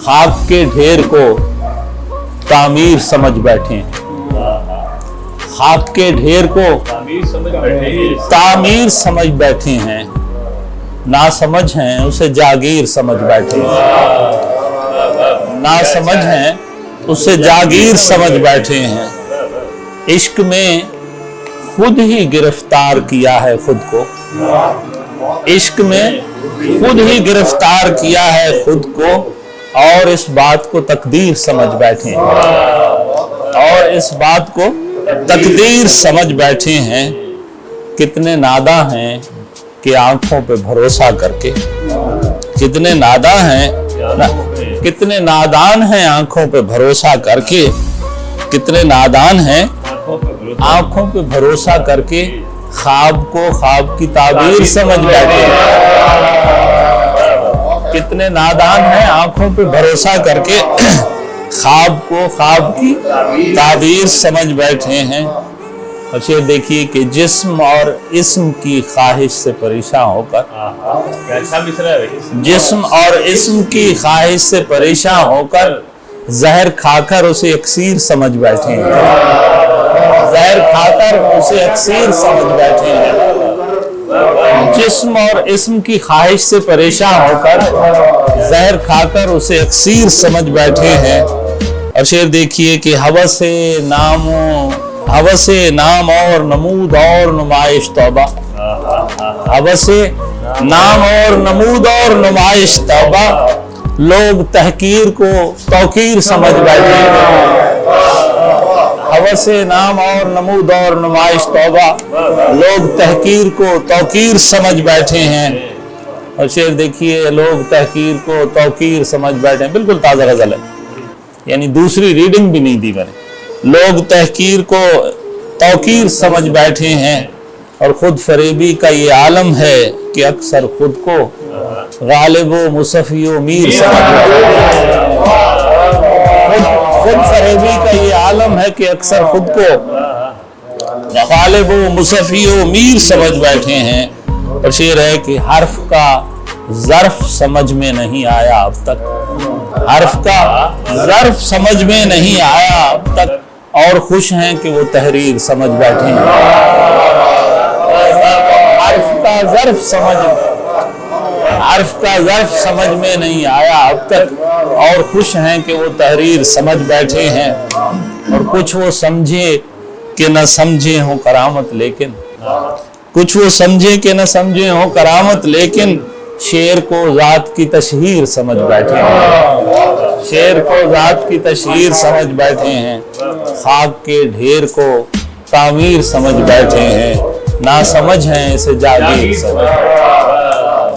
खाक के ढेर को तामीर समझ बैठे हैं। खाक के ढेर को तामीर समझ बैठे हैं, ना समझ हैं उसे जागीर समझ बैठे हैं। ना समझ हैं उसे जागीर समझ बैठे हैं। इश्क में खुद ही गिरफ्तार किया है खुद को, इश्क में खुद ही गिरफ्तार किया है खुद को, और इस बात को तकदीर समझ बैठे हैं, और इस बात को तकदीर समझ बैठे हैं। कितने नादा हैं कि आंखों पे भरोसा करके, कितने नादा हैं, कितने नादान हैं आंखों पे भरोसा करके, कितने नादान हैं आंखों पे भरोसा करके ख्वाब को ख्वाब की ताबीर समझ बैठे हैं। कितने नादान हैं आंखों पे भरोसा करके ख्वाब को ख्वाब की ताबीर समझ बैठे हैं। अच्छा देखिए कि जिस्म और इस्म की ख्वाहिश से परेशान होकर, जिस्म और इस्म की ख्वाहिश से परेशान होकर जहर खाकर उसे अक्सीर समझ बैठे हैं, जहर खाकर उसे अक्सीर समझ बैठे हैं। जिस्म और इस्म की ख्वाहिश से परेशान होकर जहर खाकर उसे अक्सीर समझ बैठे हैं। और शेर देखिए कि हवसे नाम और नमूद और नुमाइश तौबा, हवसे नाम और नमूद और नुमाइश तौबा, लोग तहकीर को तौकीर समझ बैठे हैं। हवसे नाम और नमूद और नुमाइश तौबा, लोग तहकीर को तौकीर समझ बैठे हैं। और शेर देखिए लोग तहकीर को तौकीर समझ बैठे हैं, बिल्कुल ताज़ा गजल है, यानी दूसरी रीडिंग भी नहीं दी मैंने। लोग तहकीर को तौकीर समझ बैठे हैं, और खुद फरेबी का ये आलम है कि अक्सर खुद को गालिब व मुसफ़ी व मीर समझ बैठे हैं। खुद फरेबी का ये आलम है कि अक्सर खुद को गालिब व मुसफ़ी व मीर समझ बैठे हैं। और शेर है कि हर्फ का ज़र्फ समझ में नहीं आया अब तक, हर्फ का ज़र्फ समझ में नहीं आया अब तक, और खुश हैं कि वो तहरीर समझ बैठे हैं। हर्फ का ज़र्फ समझ में नहीं आया अब तक, और खुश हैं कि वो तहरीर समझ बैठे हैं। और कुछ वो समझे कि न समझे हो करामत, लेकिन कुछ वो समझे कि न समझे हो करामत, लेकिन शेर को ज़ात की तशहीर समझ बैठे हैं, शेर को ज़ात की तशहीर समझ बैठे हैं। खाक के ढेर को तामीर समझ बैठे हैं, ना समझ हैं इसे जागीर समझ।